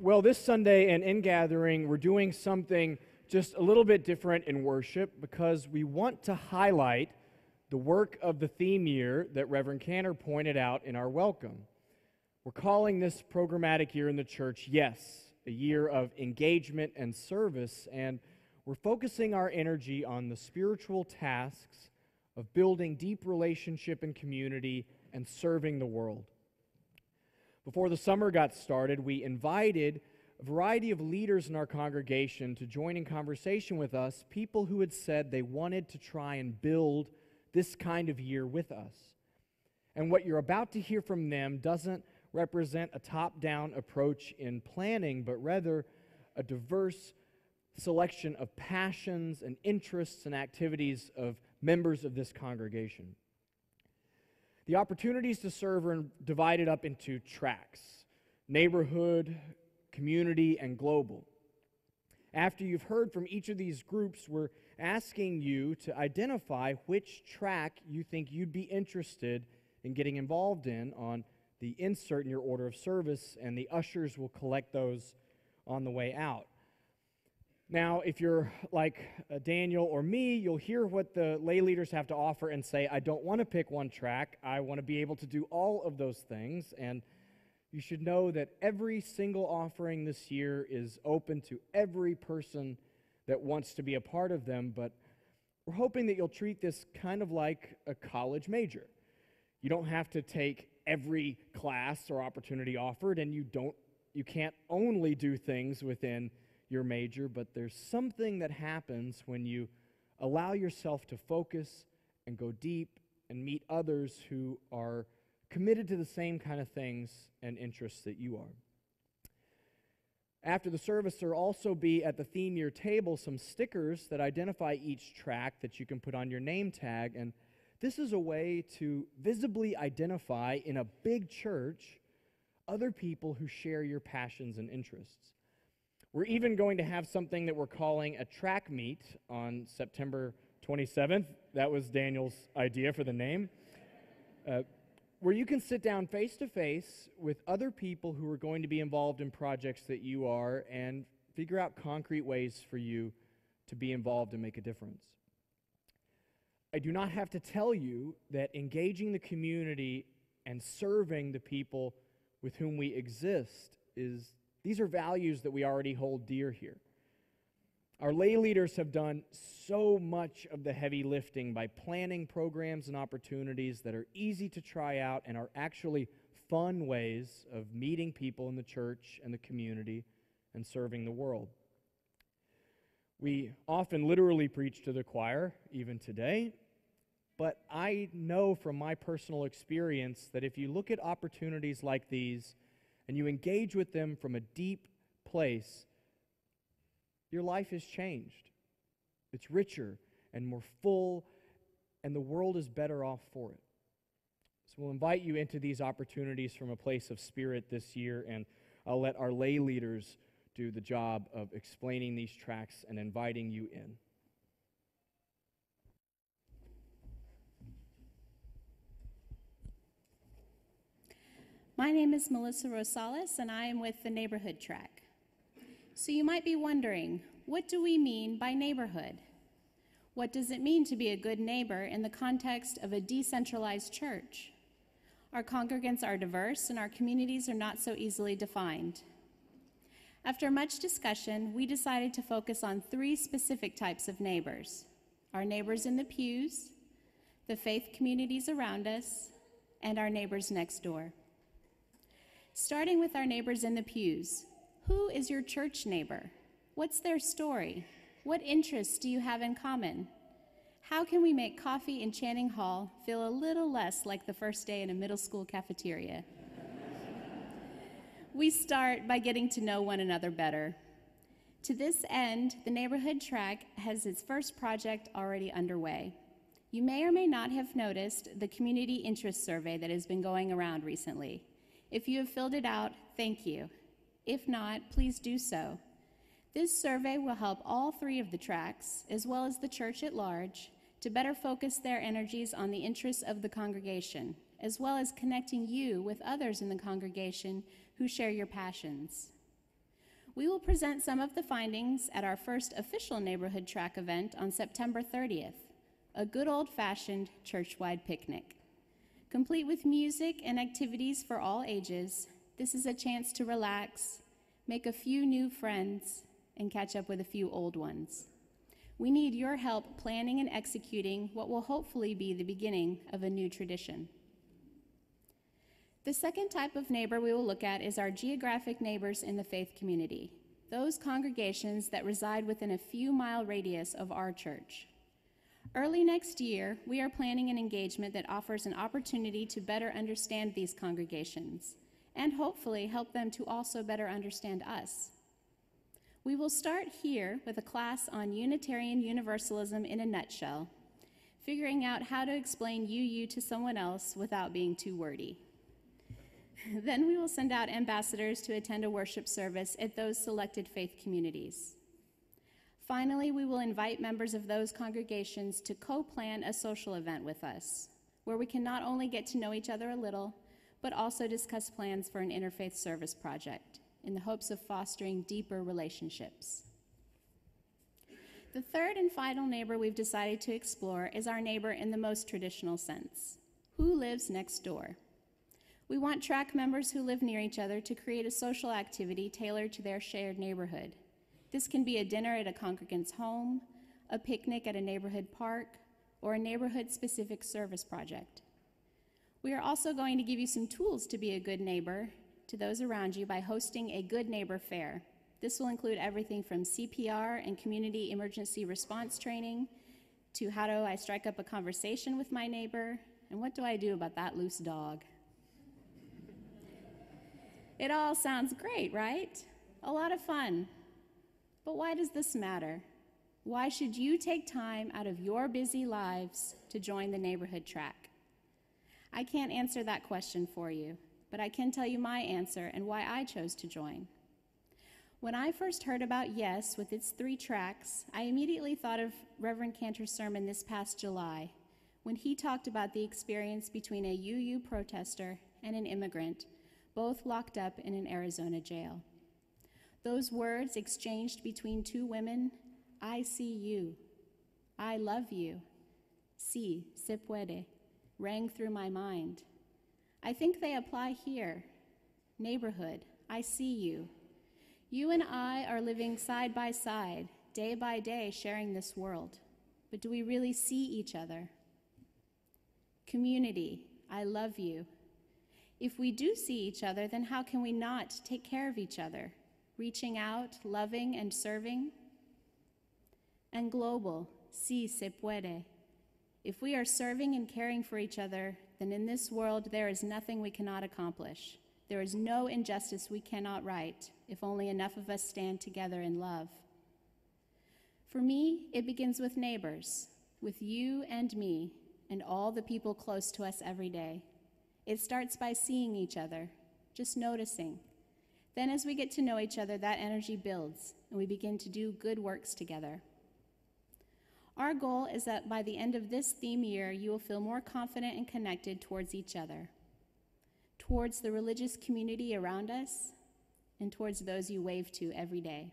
Well, this Sunday and in gathering, we're doing something just a little bit different in worship because we want to highlight the work of the theme year that Reverend Cantor pointed out in our welcome. We're calling this programmatic year in the church, yes, a year of engagement and service, and we're focusing our energy on the spiritual tasks of building deep relationship and community and serving the world. Before the summer got started, we invited a variety of leaders in our congregation to join in conversation with us, people who had said they wanted to try and build this kind of year with us. And what you're about to hear from them doesn't represent a top-down approach in planning, but rather a diverse selection of passions and interests and activities of members of this congregation. The opportunities to serve are divided up into tracks: neighborhood, community, and global. After you've heard from each of these groups, we're asking you to identify which track you think you'd be interested in getting involved in on the insert in your order of service, and the ushers will collect those on the way out. Now, if you're like Daniel or me, you'll hear what the lay leaders have to offer and say, I don't want to pick one track. I want to be able to do all of those things. And you should know that every single offering this year is open to every person that wants to be a part of them, but we're hoping that you'll treat this kind of like a college major. You don't have to take every class or opportunity offered, and you can't only do things within your major, but there's something that happens when you allow yourself to focus and go deep and meet others who are committed to the same kind of things and interests that you are. After the service, there will also be at the theme year table some stickers that identify each track that you can put on your name tag, and this is a way to visibly identify in a big church other people who share your passions and interests. We're even going to have something that we're calling a track meet on September 27th. That was Daniel's idea for the name. Where you can sit down face-to-face with other people who are going to be involved in projects that you are and figure out concrete ways for you to be involved and make a difference. I do not have to tell you that engaging the community and serving the people with whom we exist these are values that we already hold dear here. Our lay leaders have done so much of the heavy lifting by planning programs and opportunities that are easy to try out and are actually fun ways of meeting people in the church and the community and serving the world. We often literally preach to the choir, even today, but I know from my personal experience that if you look at opportunities like these and you engage with them from a deep place, your life is changed. It's richer and more full, and the world is better off for it. So we'll invite you into these opportunities from a place of spirit this year, and I'll let our lay leaders do the job of explaining these tracks and inviting you in. My name is Mellisa Rosales, and I am with the Neighborhood Track. So you might be wondering, what do we mean by neighborhood? What does it mean to be a good neighbor in the context of a decentralized church? Our congregants are diverse, and our communities are not so easily defined. After much discussion, we decided to focus on 3 specific types of neighbors: our neighbors in the pews, the faith communities around us, and our neighbors next door. Starting with our neighbors in the pews, who is your church neighbor? What's their story? What interests do you have in common? How can we make coffee in Channing Hall feel a little less like the first day in a middle school cafeteria? We start by getting to know one another better. To this end, the Neighborhood Track has its first project already underway. You may or may not have noticed the community interest survey that has been going around recently. If you have filled it out, thank you. If not, please do so. This survey will help all 3 of the tracks, as well as the church at large, to better focus their energies on the interests of the congregation, as well as connecting you with others in the congregation who share your passions. We will present some of the findings at our first official neighborhood track event on September 30th, a good old-fashioned church-wide picnic. Complete with music and activities for all ages, this is a chance to relax, make a few new friends, and catch up with a few old ones. We need your help planning and executing what will hopefully be the beginning of a new tradition. The second type of neighbor we will look at is our geographic neighbors in the faith community, those congregations that reside within a few-mile radius of our church. Early next year, we are planning an engagement that offers an opportunity to better understand these congregations and hopefully help them to also better understand us. We will start here with a class on Unitarian Universalism in a nutshell, figuring out how to explain UU to someone else without being too wordy. Then we will send out ambassadors to attend a worship service at those selected faith communities. Finally, we will invite members of those congregations to co-plan a social event with us, where we can not only get to know each other a little, but also discuss plans for an interfaith service project in the hopes of fostering deeper relationships. The third and final neighbor we've decided to explore is our neighbor in the most traditional sense. Who lives next door? We want track members who live near each other to create a social activity tailored to their shared neighborhood. This can be a dinner at a congregant's home, a picnic at a neighborhood park, or a neighborhood-specific service project. We are also going to give you some tools to be a good neighbor to those around you by hosting a Good Neighbor Fair. This will include everything from CPR and community emergency response training to how do I strike up a conversation with my neighbor, and what do I do about that loose dog? It all sounds great, right? A lot of fun. But why does this matter? Why should you take time out of your busy lives to join the neighborhood track? I can't answer that question for you, but I can tell you my answer and why I chose to join. When I first heard about Yes with its 3 tracks, I immediately thought of Reverend Cantor's sermon this past July, when he talked about the experience between a UU protester and an immigrant, both locked up in an Arizona jail. Those words exchanged between 2 women, I see you, I love you, sí, se puede, rang through my mind. I think they apply here. Neighborhood, I see you. You and I are living side by side, day by day, sharing this world. But do we really see each other? Community, I love you. If we do see each other, then how can we not take care of each other, reaching out, loving, and serving? And global, sí, se puede. If we are serving and caring for each other, then in this world there is nothing we cannot accomplish. There is no injustice we cannot right, if only enough of us stand together in love. For me, it begins with neighbors, with you and me, and all the people close to us every day. It starts by seeing each other, just noticing. Then as we get to know each other, that energy builds, and we begin to do good works together. Our goal is that by the end of this theme year, you will feel more confident and connected towards each other, towards the religious community around us, and towards those you wave to every day.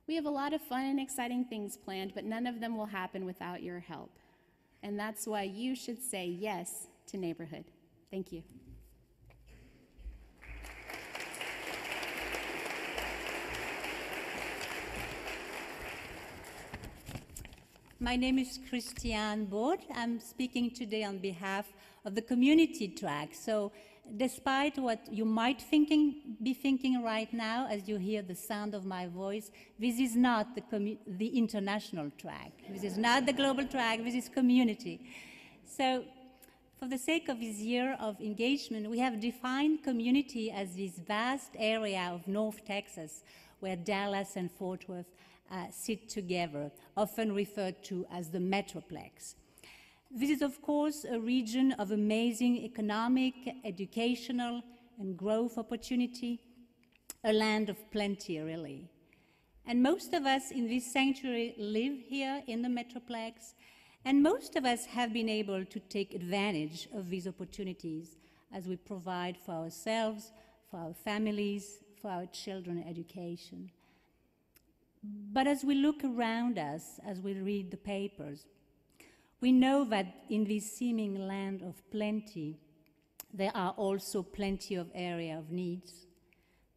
We have a lot of fun and exciting things planned, but none of them will happen without your help. And that's why you should say yes to neighborhood. Thank you. My name is Christiane Baud. I'm speaking today on behalf of the community track. So despite what you might be thinking right now as you hear the sound of my voice, this is not the international track. This is not the global track. This is community. So for the sake of this year of engagement, we have defined community as this vast area of North Texas where Dallas and Fort Worth sit together, often referred to as the Metroplex. This is, of course, a region of amazing economic, educational, and growth opportunity, a land of plenty, really. And most of us in this sanctuary live here in the Metroplex, and most of us have been able to take advantage of these opportunities as we provide for ourselves, for our families, for our children's education. But as we look around us, as we read the papers, we know that in this seeming land of plenty, there are also plenty of area of needs,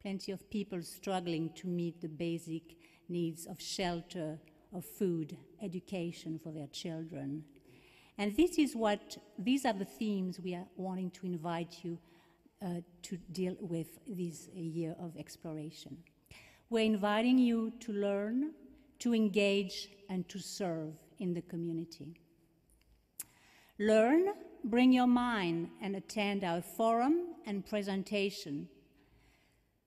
plenty of people struggling to meet the basic needs of shelter, of food, education for their children. And these are the themes we are wanting to invite you to deal with this year of exploration. We're inviting you to learn, to engage, and to serve in the community. Learn, bring your mind, and attend our forum and presentation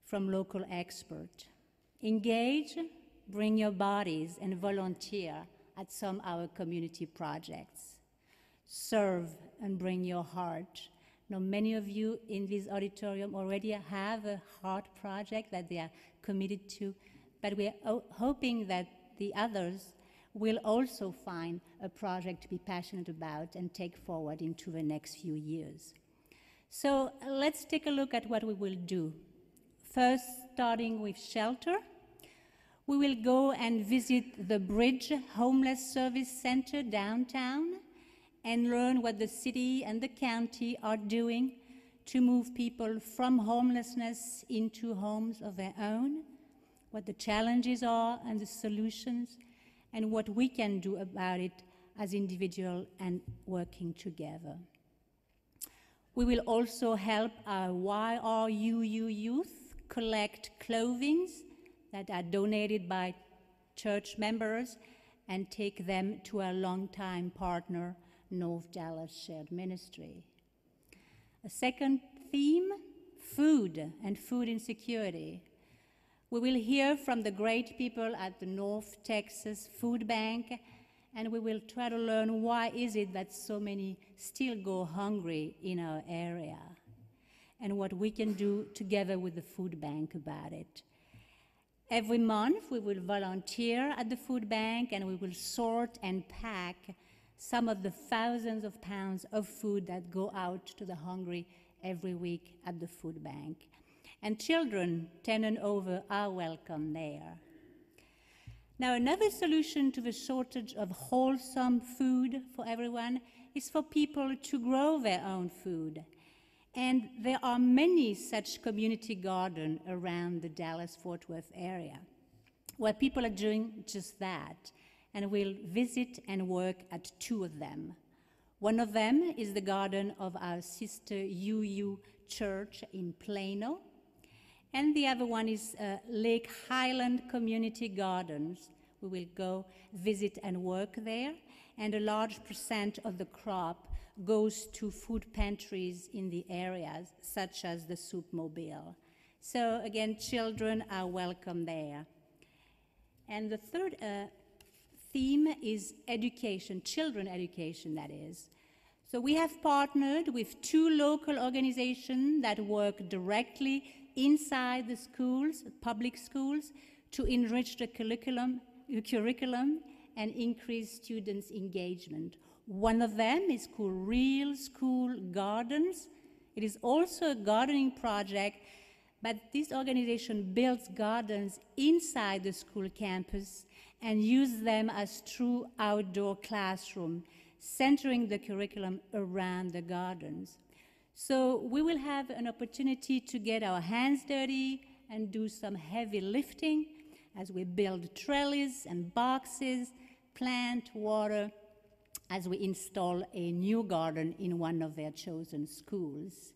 from local experts. Engage, bring your bodies, and volunteer at some of our community projects. Serve and bring your heart. Now, many of you in this auditorium already have a heart project that they are committed to, but we are hoping that the others will also find a project to be passionate about and take forward into the next few years. So let's take a look at what we will do. First, starting with shelter, we will go and visit the Bridge Homeless Service Center downtown and learn what the city and the county are doing to move people from homelessness into homes of their own, what the challenges are and the solutions, and what we can do about it as individuals and working together. We will also help our YRUU youth collect clothing that are donated by church members and take them to our longtime partner, North Dallas Shared Ministry. A second theme, food and food insecurity. We will hear from the great people at the North Texas Food Bank, and we will try to learn why is it that so many still go hungry in our area, and what we can do together with the food bank about it. Every month, we will volunteer at the food bank, and we will sort and pack some of the thousands of pounds of food that go out to the hungry every week at the food bank. And children 10 and over are welcome there. Now, another solution to the shortage of wholesome food for everyone is for people to grow their own food. And there are many such community gardens around the Dallas-Fort Worth area where people are doing just that. And we'll visit and work at two of them. One of them is the garden of our sister UU Church in Plano, and the other one is Lake Highland Community Gardens. We will go visit and work there, and a large percent of the crop goes to food pantries in the areas, such as the Soup Mobile. So again, children are welcome there. And the third theme is education, children education, that is. So we have partnered with two local organizations that work directly inside the schools, public schools, to enrich the curriculum and increase students' engagement. One of them is called Real School Gardens. It is also a gardening project, but this organization builds gardens inside the school campus and use them as true outdoor classroom, centering the curriculum around the gardens. So we will have an opportunity to get our hands dirty and do some heavy lifting as we build trellis and boxes, plant, water, as we install a new garden in one of their chosen schools.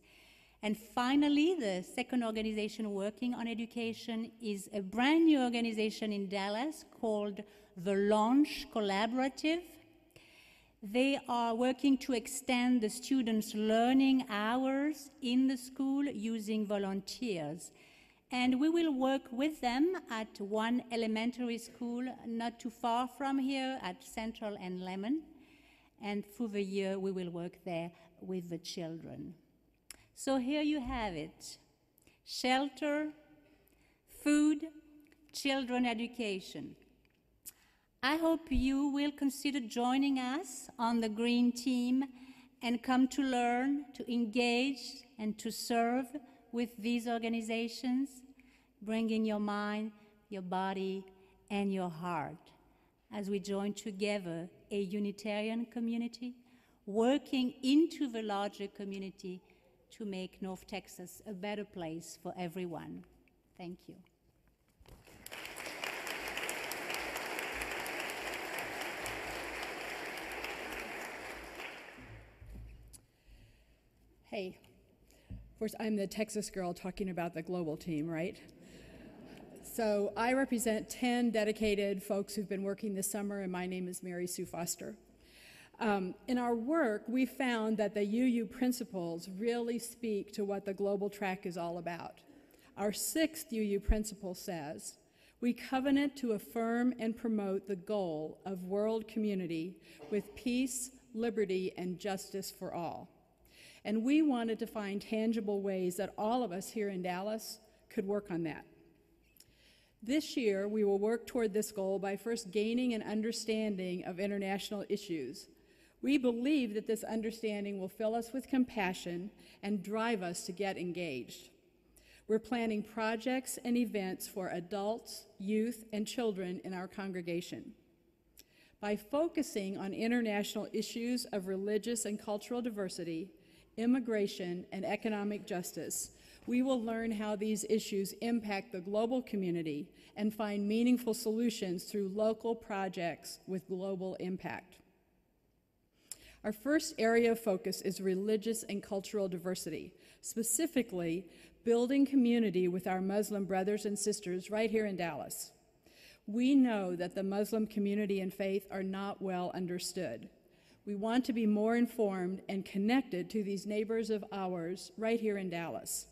And finally, the second organization working on education is a brand new organization in Dallas called the Launch Collaborative. They are working to extend the students' learning hours in the school using volunteers. And we will work with them at one elementary school not too far from here at Central and Lemon. And through the year, we will work there with the children. So here you have it: shelter, food, children education. I hope you will consider joining us on the Green Team and come to learn, to engage, and to serve with these organizations. bringing your mind, your body, and your heart as we join together a Unitarian community, working into the larger community to make North Texas a better place for everyone. Thank you. Hey, of course, I'm the Texas girl talking about the global team, right? So I represent 10 dedicated folks who've been working this summer, and my name is MarySue Foster. In our work, we found that the UU principles really speak to what the global track is all about. Our 6th UU principle says, we covenant to affirm and promote the goal of world community with peace, liberty, and justice for all. And we wanted to find tangible ways that all of us here in Dallas could work on that. This year, we will work toward this goal by first gaining an understanding of international issues. We believe that this understanding will fill us with compassion and drive us to get engaged. We're planning projects and events for adults, youth, and children in our congregation. By focusing on international issues of religious and cultural diversity, immigration, and economic justice, we will learn how these issues impact the global community and find meaningful solutions through local projects with global impact. Our first area of focus is religious and cultural diversity, specifically building community with our Muslim brothers and sisters right here in Dallas. We know that the Muslim community and faith are not well understood. We want to be more informed and connected to these neighbors of ours right here in Dallas.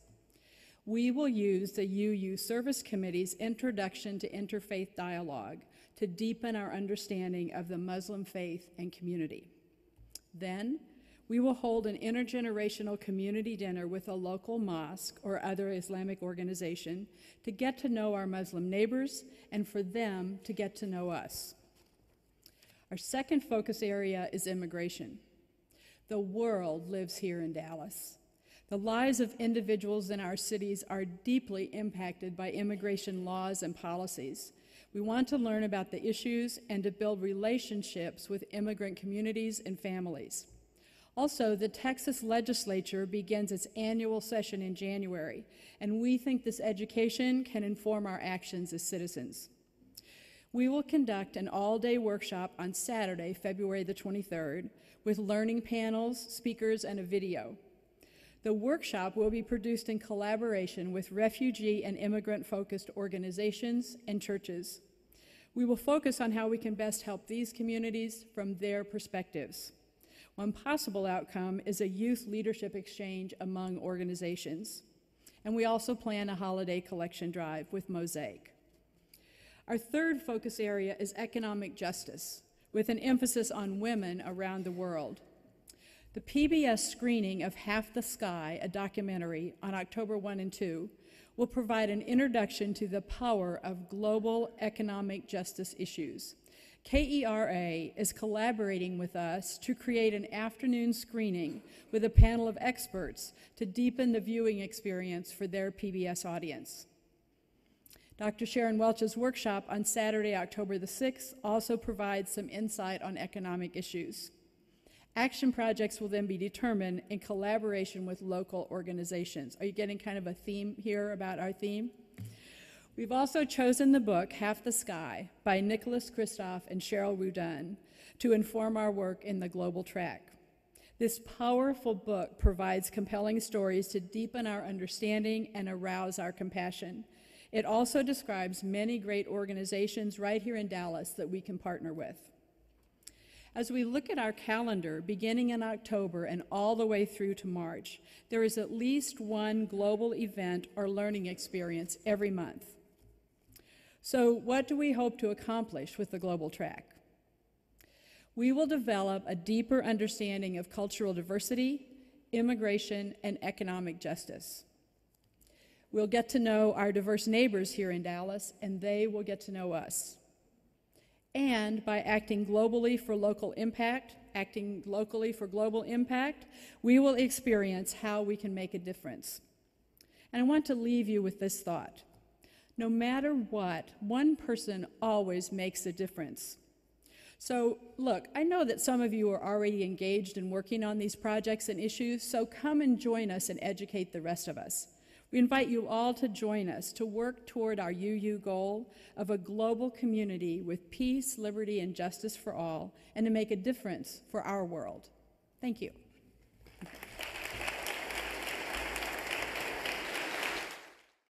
We will use the UU Service Committee's Introduction to Interfaith Dialogue to deepen our understanding of the Muslim faith and community. Then, we will hold an intergenerational community dinner with a local mosque or other Islamic organization to get to know our Muslim neighbors and for them to get to know us. Our second focus area is immigration. The world lives here in Dallas. The lives of individuals in our cities are deeply impacted by immigration laws and policies. We want to learn about the issues and to build relationships with immigrant communities and families. Also, the Texas legislature begins its annual session in January, and we think this education can inform our actions as citizens. We will conduct an all-day workshop on Saturday, February the 23rd, with learning panels, speakers, and a video. The workshop will be produced in collaboration with refugee and immigrant-focused organizations and churches. We will focus on how we can best help these communities from their perspectives. One possible outcome is a youth leadership exchange among organizations. And we also plan a holiday collection drive with Mosaic. Our third focus area is economic justice, with an emphasis on women around the world. The PBS screening of Half the Sky, a documentary, on October 1 and 2, will provide an introduction to the power of global economic justice issues. KERA is collaborating with us to create an afternoon screening with a panel of experts to deepen the viewing experience for their PBS audience. Dr. Sharon Welch's workshop on Saturday, October the 6th also provides some insight on economic issues. Action projects will then be determined in collaboration with local organizations. Are you getting kind of a theme here about our theme? We've also chosen the book Half the Sky by Nicholas Kristof and Cheryl Rudin to inform our work in the global track. This powerful book provides compelling stories to deepen our understanding and arouse our compassion. It also describes many great organizations right here in Dallas that we can partner with. As we look at our calendar, beginning in October and all the way through to March, there is at least one global event or learning experience every month. So what do we hope to accomplish with the global track? We will develop a deeper understanding of cultural diversity, immigration, and economic justice. We'll get to know our diverse neighbors here in Dallas, and they will get to know us. And by acting globally for local impact, acting locally for global impact, we will experience how we can make a difference. And I want to leave you with this thought. No matter what, one person always makes a difference. So look, I know that some of you are already engaged in working on these projects and issues, so come and join us and educate the rest of us. We invite you all to join us to work toward our UU goal of a global community with peace, liberty, and justice for all, and to make a difference for our world. Thank you.